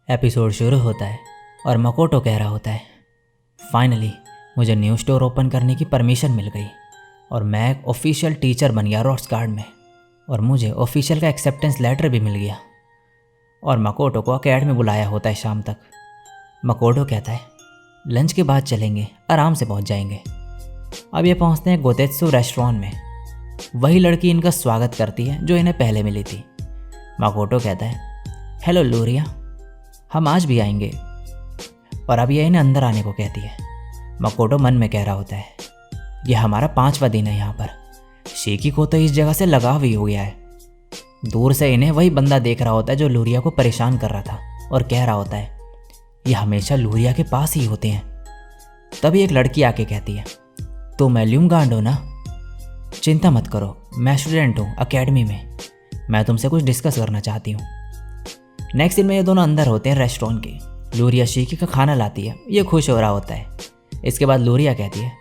Episode शुरू होता है और मकोटो कह रहा होता है, फाइनली मुझे न्यू स्टोर ओपन करने की परमिशन मिल गई और मैं एक ऑफिशियल टीचर बन गया रॉड्स गार्ड में, और मुझे ऑफिशियल का एक्सेप्टेंस लेटर भी मिल गया। और मकोटो को अकेडमी बुलाया होता है शाम तक। मकोटो कहता है, लंच के बाद चलेंगे, आराम से पहुंच जाएंगे। अब ये पहुंचते हैं गोतेत्सु रेस्टोरेंट में। वही लड़की इनका स्वागत करती है जो इन्हें पहले मिली थी। मकोटो कहता है, हेलो लूरिया, हम आज भी आएंगे। और अब यह इन्हें अंदर आने को कहती है। मकोटो मन में कह रहा होता है, यह हमारा 5वां दिन है यहाँ पर। शीकी को तो इस जगह से लगाव ही हो गया है। दूर से इन्हें वही बंदा देख रहा होता है जो लूरिया को परेशान कर रहा था, और कह रहा होता है, यह हमेशा लूरिया के पास ही होते हैं। तभी एक लड़की आके कहती है, तो मैं ल्यूमगांड हो ना? चिंता मत करो, मैं स्टूडेंट हूँ अकेडमी में, मैं तुमसे कुछ डिस्कस करना चाहती हूँ। नेक्स्ट दिन में ये दोनों अंदर होते हैं रेस्टोरेंट के। लूरिया शीकी का खाना लाती है, ये खुश हो रहा होता है। इसके बाद लूरिया कहती है,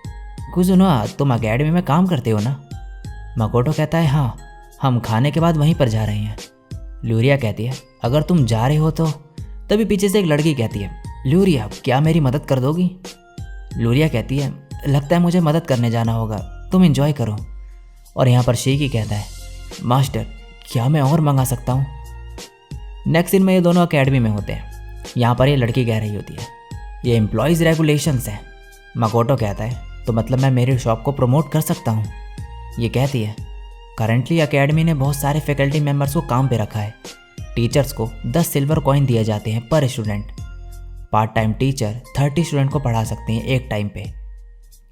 कुजुनो, तुम अकेडमी में काम करते हो ना? मकोटो कहता है, हाँ, हम खाने के बाद वहीं पर जा रहे हैं। लूरिया कहती है, अगर तुम जा रहे हो तो? तभी पीछे से एक लड़की कहती है, लूरिया, क्या मेरी मदद कर दोगी? लूरिया कहती है, लगता है मुझे मदद करने जाना होगा, तुम एंजॉय करो। और यहाँ पर शीकी कहता है, मास्टर, क्या मैं और मंगा सकता हूँ? नेक्स्ट दिन में ये दोनों अकेडमी में होते हैं। यहाँ पर ये लड़की कह रही होती है, ये एम्प्लॉयज़ रेगुलेशंस हैं। मकोटो कहता है, तो मतलब मैं मेरी शॉप को प्रमोट कर सकता हूँ? ये कहती है, करंटली अकेडमी ने बहुत सारे फैकल्टी मेंबर्स को काम पे रखा है। टीचर्स को 10 सिल्वर कॉइन दिए जाते हैं पर student. Part time teacher 30 student को पढ़ा सकते हैं एक टाइम पे।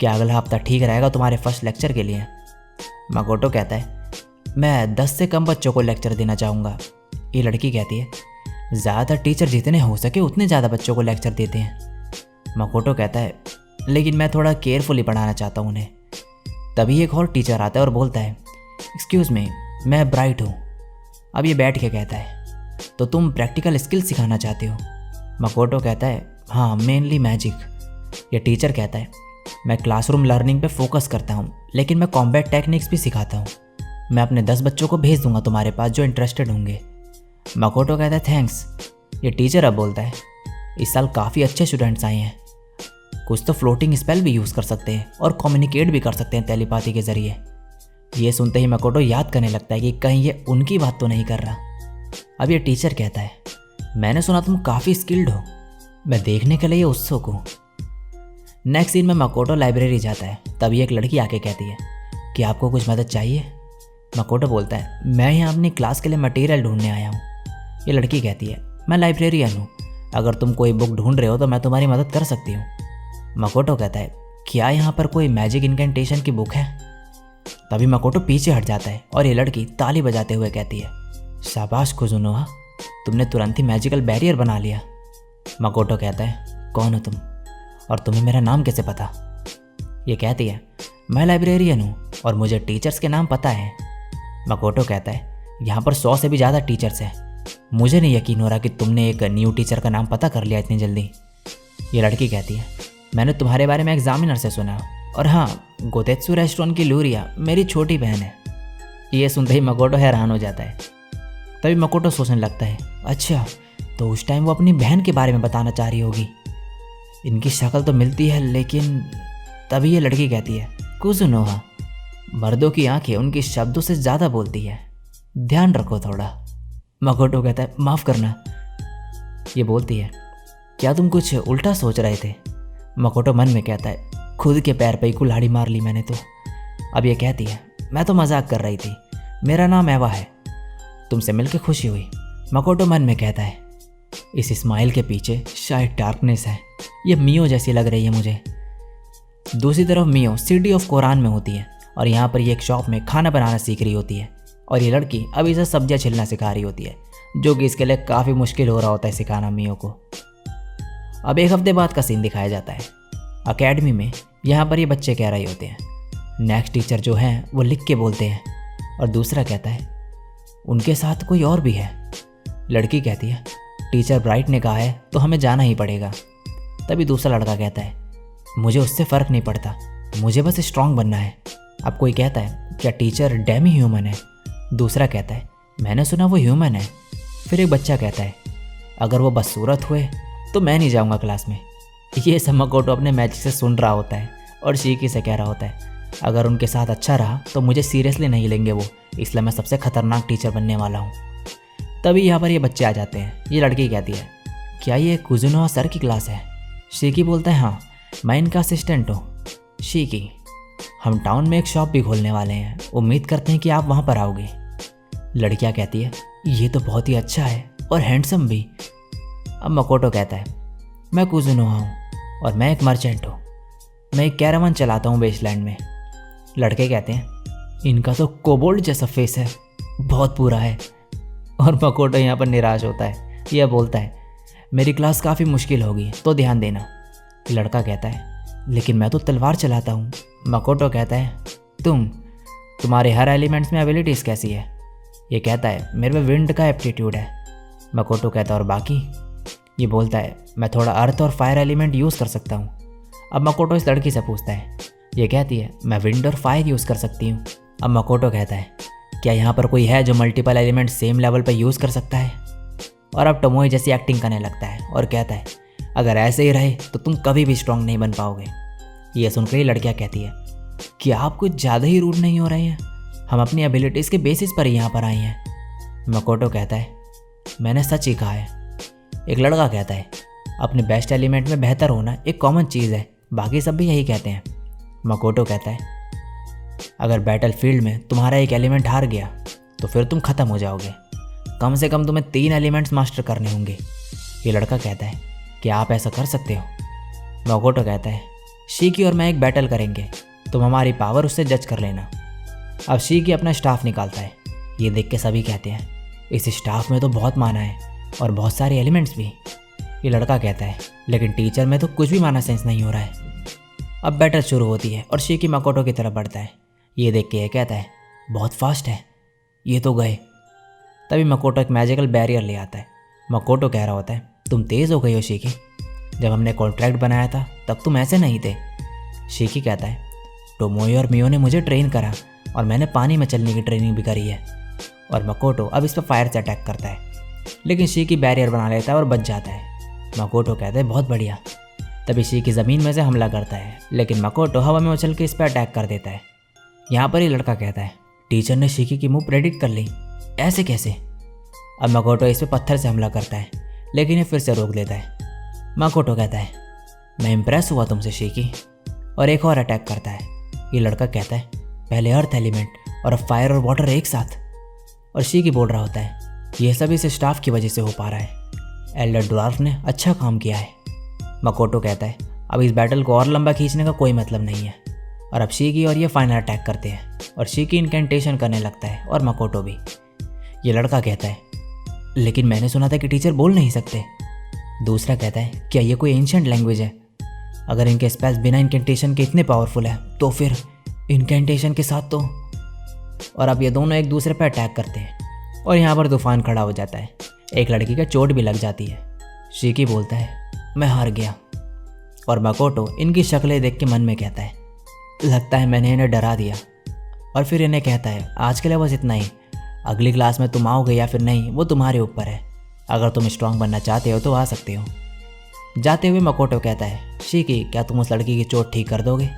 क्या अगला हफ्ता ठीक रहेगा तुम्हारे फर्स्ट लेक्चर के लिए? मकोटो कहता है, मैं 10 से कम बच्चों को लेक्चर देना चाहूँगा। ये लड़की कहती है, ज़्यादातर टीचर जितने हो सके उतने ज़्यादा बच्चों को लेक्चर देते हैं। मकोटो कहता है, लेकिन मैं थोड़ा केयरफुली पढ़ाना चाहता हूँ उन्हें। तभी एक और टीचर आता है और बोलता है, एक्सक्यूज़ मी, मैं ब्राइट हूँ। अब ये बैठ के कहता है, तो तुम प्रैक्टिकल स्किल सिखाना चाहते हो? मकोटो कहता है, हाँ, मेनली मैजिक। ये टीचर कहता है, मैं क्लासरूम लर्निंग पे फोकस करता हूँ, लेकिन मैं कॉम्बैट टेक्निक्स भी सिखाता हूँ। मैं अपने 10 बच्चों को भेज दूंगा तुम्हारे पास जो इंटरेस्टेड होंगे। मकोटो कहता है, थैंक्स। ये टीचर अब बोलता है, इस साल काफ़ी अच्छे स्टूडेंट्स आए हैं, कुछ तो फ्लोटिंग स्पेल भी यूज़ कर सकते हैं और कम्युनिकेट भी कर सकते हैं टेलीपैथी के ज़रिए। ये सुनते ही मकोटो याद करने लगता है कि कहीं ये उनकी बात तो नहीं कर रहा। अब ये टीचर कहता है, मैंने सुना तुम काफ़ी स्किल्ड हो, मैं देखने के लिए उत्सुक हूँ। नेक्स्ट सीन में मकोटो लाइब्रेरी जाता है। तभी एक लड़की आके कहती है कि आपको कुछ मदद चाहिए? मकोटो बोलता है, मैं यहाँ अपनी क्लास के लिए मटेरियल ढूंढने आया हूँ। ये लड़की कहती है, मैं लाइब्रेरियन हूँ, अगर तुम कोई बुक ढूंढ रहे हो तो मैं तुम्हारी मदद कर सकती हूँ। मकोटो कहता है, क्या यहाँ पर कोई मैजिक इनकेंटेशन की बुक है? तभी मकोटो पीछे हट जाता है और ये लड़की ताली बजाते हुए कहती है, शाबाश कुजुनोहा, तुमने तुरंत ही मैजिकल बैरियर बना लिया। मकोटो कहता है, कौन हो तुम और तुम्हें मेरा नाम कैसे पता? ये कहती है, मैं लाइब्रेरियन हूँ और मुझे टीचर्स के नाम पता है। मकोटो कहता है, यहाँ पर 100 से भी ज़्यादा टीचर्स हैं, मुझे नहीं यकीन हो रहा कि तुमने एक न्यू टीचर का नाम पता कर लिया इतनी जल्दी। ये लड़की कहती है, मैंने तुम्हारे बारे में एग्जामिनर से सुना, और हाँ, गोतेत्सु रेस्टोरेंट की लूरिया मेरी छोटी बहन है। ये सुनते ही मकोटो हैरान हो जाता है। तभी मकोटो सोचने लगता है, अच्छा, तो उस टाइम वो अपनी बहन के बारे में बताना चाह रही होगी। इनकी शक्ल तो मिलती है, लेकिन तभी ये लड़की कहती है, कुजुनोहा, मर्दों की आंखें उनके शब्दों से ज़्यादा बोलती है, ध्यान रखो थोड़ा। मकोटो कहता है, माफ़ करना। ये बोलती है, क्या तुम कुछ उल्टा सोच रहे थे? मकोटो मन में कहता है, खुद के पैर पे ही कुल्हाड़ी मार ली मैंने तो। अब ये कहती है, मैं तो मजाक कर रही थी, मेरा नाम एवा है, तुमसे मिलकर खुशी हुई। मकोटो मन में कहता है, इस स्माइल के पीछे शायद डार्कनेस है, ये मियो जैसी लग रही है मुझे। दूसरी तरफ मियो सिटी ऑफ कोरान में होती है और यहाँ पर ये एक शॉप में खाना बनाना सीख रही होती है, और ये लड़की अब इसे सब्जियाँ छिलना सिखा रही होती है, जो कि इसके लिए काफ़ी मुश्किल हो रहा होता है सिखाना मियो को। अब एक हफ्ते बाद का सीन दिखाया जाता है अकेडमी में। यहाँ पर ये बच्चे कह रहे होते हैं, नेक्स्ट टीचर जो हैं वो लिख के बोलते हैं, और दूसरा कहता है उनके साथ कोई और भी है। लड़की कहती है टीचर ब्राइट ने कहा है तो हमें जाना ही पड़ेगा। तभी दूसरा लड़का कहता है मुझे उससे फ़र्क नहीं पड़ता, मुझे बस स्ट्रांग बनना है। अब कोई कहता है क्या टीचर डेमी ह्यूमन है? दूसरा कहता है मैंने सुना वो ह्यूमन है। फिर एक बच्चा कहता है अगर वो बदसूरत हुए तो मैं नहीं जाऊंगा क्लास में। ये सब मकोटो अपने मैजिक से सुन रहा होता है और शीकी से कह रहा होता है अगर उनके साथ अच्छा रहा तो मुझे सीरियसली नहीं लेंगे वो, इसलिए मैं सबसे खतरनाक टीचर बनने वाला हूँ। तभी यहाँ पर ये बच्चे आ जाते हैं। ये लड़की कहती है क्या ये कुजुनोआ सर की क्लास है? शीकी बोलता है हाँ, मैं इनका असिस्टेंट हूँ। शीकी हम टाउन में एक शॉप भी खोलने वाले हैं, उम्मीद करते हैं कि आप वहाँ पर आओगे। लड़कियाँ कहती है ये तो बहुत ही अच्छा है और हैंडसम भी। अब मकोटो कहता है मैं कुजुनोआ हूँ और मैं एक मर्चेंट हूँ, मैं एक कैरावान चलाता हूँ वेस्टलैंड में। लड़के कहते हैं इनका तो कोबोल्ड जैसा फेस है, बहुत बुरा है। और मकोटो यहाँ पर निराश होता है। यह बोलता है मेरी क्लास काफ़ी मुश्किल होगी तो ध्यान देना। लड़का कहता है लेकिन मैं तो तलवार चलाता हूँ। मकोटो कहता है तुम्हारे हर एलिमेंट्स में एबिलिटीज़ कैसी है? ये कहता है मेरे में विंड का एप्टीट्यूड है। मकोटो कहता है और बाकी? ये बोलता है मैं थोड़ा अर्थ और फायर एलिमेंट यूज़ कर सकता हूँ। अब मकोटो इस लड़की से पूछता है। ये कहती है मैं विंड और फायर यूज़ कर सकती हूँ। अब मकोटो कहता है क्या यहाँ पर कोई है जो मल्टीपल एलिमेंट सेम लेवल पर यूज़ कर सकता है? और अब टोमोई जैसी एक्टिंग करने लगता है और कहता है अगर ऐसे ही रहे तो तुम कभी भी स्ट्रांग नहीं बन पाओगे। ये सुनकर ही लड़कियाँ कहती है क्या आप कुछ ज़्यादा ही रूड नहीं हो रहे हैं? हम अपनी एबिलिटीज़ के बेसिस पर ही यहाँ पर आए हैं। मकोटो कहता है मैंने सच ही कहा है। एक लड़का कहता है अपने बेस्ट एलिमेंट में बेहतर होना एक कॉमन चीज़ है, बाकी सब भी यही कहते हैं। मकोटो कहता है अगर बैटल फील्ड में तुम्हारा एक एलिमेंट हार गया तो फिर तुम ख़त्म हो जाओगे, कम से कम तुम्हें 3 एलिमेंट्स मास्टर करने होंगे। ये लड़का कहता है क्या आप ऐसा कर सकते हो? मकोटो कहता है शीकी और मैं एक बैटल करेंगे, तुम हमारी पावर उससे जज कर लेना। अब शीकी अपना स्टाफ निकालता है। ये देख के सभी कहते हैं इस स्टाफ में तो बहुत माना है और बहुत सारे एलिमेंट्स भी। ये लड़का कहता है लेकिन टीचर में तो कुछ भी माना सेंस नहीं हो रहा है। अब बैटल शुरू होती है और शीकी मकोटो की तरफ बढ़ता है। ये देख के ये कहता है बहुत फास्ट है, ये तो गए। तभी मकोटो एक मैजिकल बैरियर ले आता है। मकोटो कह रहा होता है तुम तेज़ हो गई हो शीकी, जब हमने कॉन्ट्रैक्ट बनाया था तब तुम ऐसे नहीं थे। शीकी कहता है टोमोई और मियो ने मुझे ट्रेन करा और मैंने पानी में चलने की ट्रेनिंग भी करी है। और मकोटो अब इस पर फायर से अटैक करता है, लेकिन शीकी बैरियर बना लेता है और बच जाता है। मकोटो कहता है बहुत बढ़िया। तभी शीकी ज़मीन में से हमला करता है, लेकिन मकोटो हवा में उछल के इस पर अटैक कर देता है। यहाँ पर ही लड़का कहता है टीचर ने शीकी की मूव प्रेडिक्ट कर ली, ऐसे कैसे? अब मकोटो इस पर पत्थर से हमला करता है, लेकिन ये फिर से रोक देता है। मकोटो कहता है मैं इम्प्रेस हुआ तुमसे शीकी, और एक और अटैक करता है। ये लड़का कहता है पहले अर्थ एलिमेंट और अब फायर और वाटर एक साथ। और शीकी बोल रहा होता है यह सब इस स्टाफ की वजह से हो पा रहा है, एल्डर ड्वार्फ ने अच्छा काम किया है। मकोटो कहता है अब इस बैटल को और लंबा खींचने का कोई मतलब नहीं है। और अब शीकी और ये फाइनल अटैक करते हैं और शीकी इनकेंटेशन करने लगता है और मकोटो भी। ये लड़का कहता है लेकिन मैंने सुना था कि टीचर बोल नहीं सकते। दूसरा कहता है क्या ये कोई एंशिएंट लैंग्वेज है? अगर इनके स्पेल्स बिना इनकेंटेशन के इतने पावरफुल है तो फिर इनकेंटेशन के साथ तो। और अब ये दोनों एक दूसरे पर अटैक करते हैं और यहाँ पर तूफान खड़ा हो जाता है। एक लड़की का चोट भी लग जाती है। शीकी बोलता है मैं हार गया। और मकोटो इनकी शक्लें देख के मन में कहता है लगता है मैंने इन्हें डरा दिया। और फिर इन्हें कहता है आज के लिए बस इतना ही, अगली क्लास में तुम आओगे या फिर नहीं वो तुम्हारे ऊपर है। अगर तुम स्ट्रांग बनना चाहते हो तो आ सकते हो। जाते हुए मकोटो कहता है शीकी क्या तुम उस लड़की की चोट ठीक कर दोगे?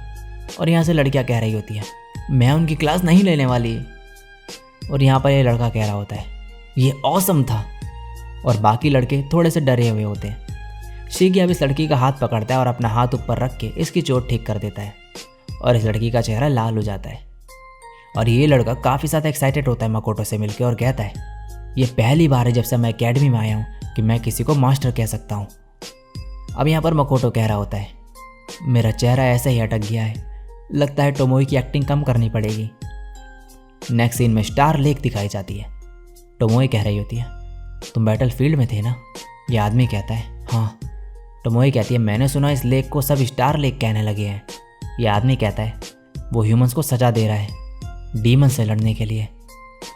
और यहाँ से लड़कियाँ कह रही होती हैं मैं उनकी क्लास नहीं लेने वाली। और यहाँ पर ये लड़का कह रहा होता है ये ऑसम था। और बाकी लड़के थोड़े से डरे हुए होते हैं। शीकी अब इस लड़की का हाथ पकड़ता है और अपना हाथ ऊपर रख के इसकी चोट ठीक कर देता है और इस लड़की का चेहरा लाल हो जाता है। और ये लड़का काफ़ी ज़्यादा एक्साइटेड होता है मकोटो से मिलकर और कहता है ये पहली बार है जब से मैं एकेडमी में आया हूँ कि मैं किसी को मास्टर कह सकता हूँ। अब यहाँ पर मकोटो कह रहा होता है मेरा चेहरा ऐसे ही अटक गया है, लगता है टोमोई की एक्टिंग कम करनी पड़ेगी। नेक्स्ट सीन में स्टार लेक दिखाई जाती है। टोमोई कह रही होती है तुम बैटल फील्ड में थे ना? ये आदमी कहता है हाँ। टोमोई कहती है मैंने सुना इस लेक को सब स्टार लेक कहने लगे हैं। ये आदमी कहता है वो ह्यूमंस को सजा दे रहा है डीमन से लड़ने के लिए।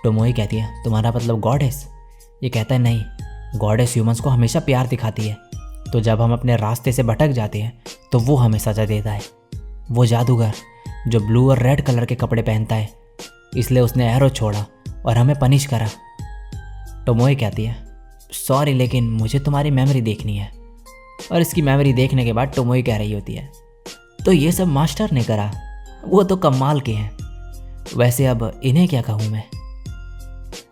टोमोई कहती है तुम्हारा मतलब गॉडेस? ये कहता है नहीं, गॉडेस ह्यूमंस को हमेशा प्यार दिखाती है, तो जब हम अपने रास्ते से भटक जाते हैं तो वो हमें सजा देता है। वो जादूगर जो ब्लू और रेड कलर के कपड़े पहनता है, इसलिए उसने एरो छोड़ा और हमें पनिश करा। टोमोई कहती है सॉरी, लेकिन मुझे तुम्हारी मेमोरी देखनी है। और इसकी मेमोरी देखने के बाद टोमोई कह रही होती है तो ये सब मास्टर ने करा, वो तो कमाल के हैं, वैसे अब इन्हें क्या कहूँ मैं।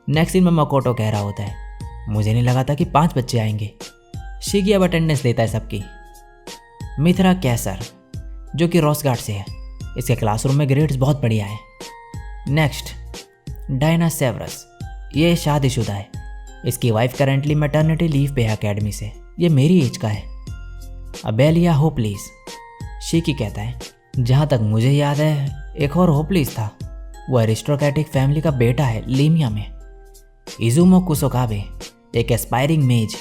नेक्स्ट सीन में मकोटो कह रहा होता है मुझे नहीं लगा था कि 5 बच्चे आएंगे। शिगी अब अटेंडेंस लेता है सबकी। मित्रा कैसर जो कि रॉस गार्ड से है, इसके क्लासरूम में ग्रेड्स बहुत बढ़िया है। नेक्स्ट डायना सेवरस, ये शादीशुदा है, इसकी वाइफ करेंटली मैटरनिटी लीव पे है अकेडमी से, ये मेरी एज का है। अबेलिया होपलीज, शिकी कहता है जहाँ तक मुझे याद है एक और होपलीज था, वो एरिस्टोक्रेटिक फैमिली का बेटा है लीमिया में। इजुमो कुसोकाबे एक एस्पायरिंग मेज,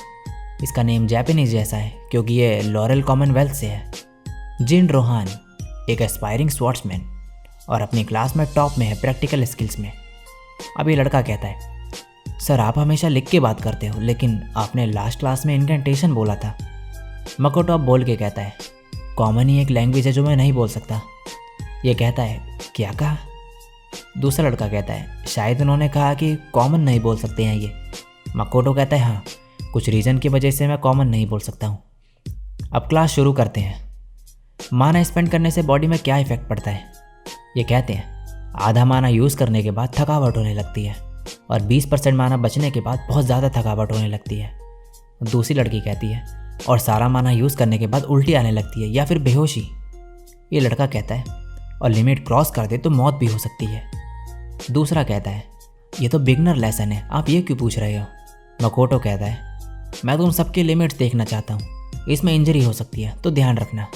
इसका नेम जापानीज जैसा है क्योंकि ये लॉरेल कॉमनवेल्थ से है। जिन रोहान एक एस्पायरिंग स्वॉर्ड्समैन और अपनी क्लास में टॉप में है प्रैक्टिकल स्किल्स में। अब ये लड़का कहता है सर आप हमेशा लिख के बात करते हो, लेकिन आपने लास्ट क्लास में इनकेंटेशन बोला था। मकोटो अब बोल के कहता है कॉमन ही एक लैंग्वेज है जो मैं नहीं बोल सकता। ये कहता है क्या कहा? दूसरा लड़का कहता है शायद उन्होंने कहा कि कॉमन नहीं बोल सकते हैं ये। मकोटो कहता है हाँ, कुछ रीज़न की वजह से मैं कॉमन नहीं बोल सकता हूँ। अब क्लास शुरू करते हैं। माना स्पेंड करने से बॉडी में क्या इफेक्ट पड़ता है? ये कहते हैं आधा माना यूज़ करने के बाद थकावट होने लगती है और 20% माना बचने के बाद बहुत ज़्यादा थकावट होने लगती है। दूसरी लड़की कहती है और सारा माना यूज़ करने के बाद उल्टी आने लगती है या फिर बेहोशी। ये लड़का कहता है और लिमिट क्रॉस कर दे तो मौत भी हो सकती है। दूसरा कहता है ये तो बिगनर लेसन है, आप ये क्यों पूछ रहे हो? मकोटो कहता है मैं तुम सबके लिमिट्स देखना चाहता हूँ, इसमें इंजरी हो सकती है तो ध्यान रखना।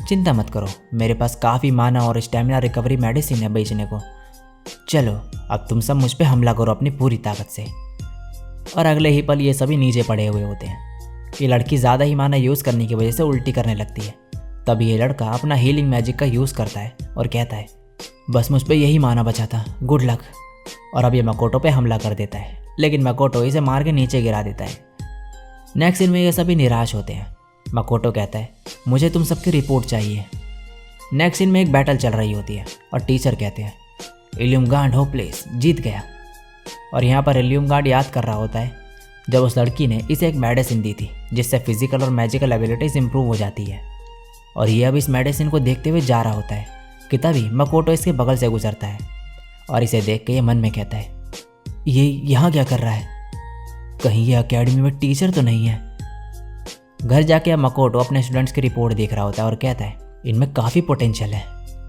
चिंता मत करो, मेरे पास काफ़ी माना और स्टेमिना रिकवरी मेडिसिन है बेचने को। चलो अब तुम सब मुझ पे हमला करो अपनी पूरी ताकत से। और अगले ही पल ये सभी नीचे पड़े हुए होते हैं। ये लड़की ज़्यादा ही माना यूज़ करने की वजह से उल्टी करने लगती है। तभी ये लड़का अपना हीलिंग मैजिक का यूज़ करता है और कहता है बस मुझ पे यही माना बचा था, गुड लक। और अब ये मकोटो पे हमला कर देता है, लेकिन मकोटो इसे मार के नीचे गिरा देता है। नेक्स्ट सीन में ये सभी निराश होते हैं। मकोटो कहता है मुझे तुम सबकी रिपोर्ट चाहिए। नेक्स्ट सीन में एक बैटल चल रही होती है और टीचर कहते हैं इल्यूमगांड होपलेस जीत गया। और यहाँ पर इल्यूमगांड याद कर रहा होता है जब उस लड़की ने इसे एक मेडिसिन दी थी जिससे फिजिकल और मैजिकल एबिलिटीज इंप्रूव हो जाती है। और ये अब इस मेडिसिन को देखते हुए जा रहा होता है कि तभी मकोटो इसके बगल से गुजरता है और इसे देख के ये मन में कहता है ये यहाँ क्या कर रहा है, कहीं ये अकेडमी में टीचर तो नहीं है। घर जाके अब मकोटो अपने स्टूडेंट्स की रिपोर्ट देख रहा होता है और कहता है इनमें काफ़ी पोटेंशियल है।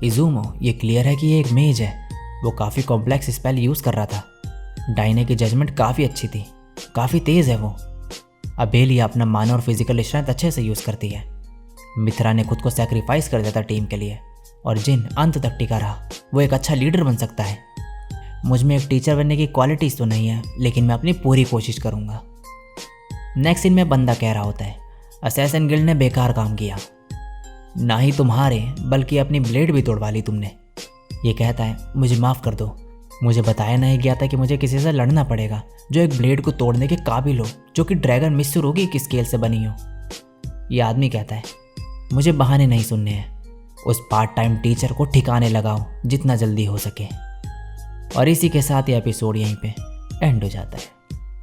इजुमो ये क्लियर है कि ये एक मेज है, वो काफ़ी कॉम्प्लेक्स स्पेल यूज़ कर रहा था। डाइने की जजमेंट काफ़ी अच्छी थी, काफ़ी तेज़ है वो। अबेलिया अपना माना और फिजिकल स्ट्रेंथ अच्छे से यूज़ करती है। मित्रा ने खुद को सेक्रीफाइस कर दिया था टीम के लिए और जिन अंत तक टिका रहा वो एक अच्छा लीडर बन सकता है। मुझ में एक टीचर बनने की क्वालिटीज़ तो नहीं है, लेकिन मैं अपनी पूरी कोशिश करूँगा। नेक्स्ट सीन में बंदा कह रहा होता है असैसिन गिल्ड ने बेकार काम किया, ना ही तुम्हारे बल्कि अपनी ब्लेड भी तोड़वा ली तुमने। ये कहता है मुझे माफ़ कर दो, मुझे बताया नहीं गया था कि मुझे किसी से लड़ना पड़ेगा जो एक ब्लेड को तोड़ने के काबिल हो, जो कि ड्रैगन मित्सुरुगी की स्केल से बनी हो। ये आदमी कहता है मुझे बहाने नहीं सुनने हैं, उस पार्ट टाइम टीचर को ठिकाने लगाओ जितना जल्दी हो सके। और इसी के साथ ये एपिसोड यहीं पे एंड हो जाता है।